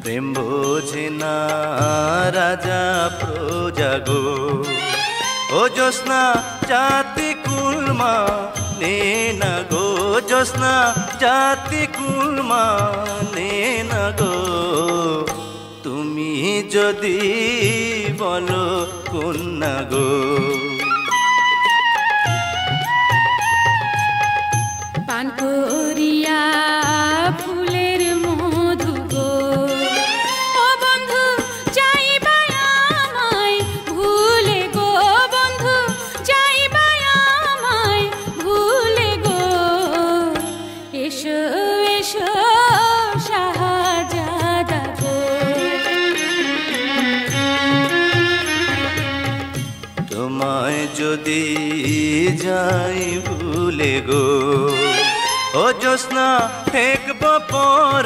প্রেম বোঝে না রাজা প্রজা গো। ও জ্যোৎস্না জাতি কুলমা নে না গো, জ্যোৎস্না জাতি কুলমা নে না গো। তুমি যদি বলো কন্যা গো। পান করিয়া ফুলের মধু গো, ও বন্ধু যাইবা আমায় ভুলে গো, বন্ধু যাইবা আমায় ভুলে গো। এসো এসো শাহজাদা গো। তোমায় যদি যাই ভুলে গো, ও জ্যোৎস্না ঠেকব পর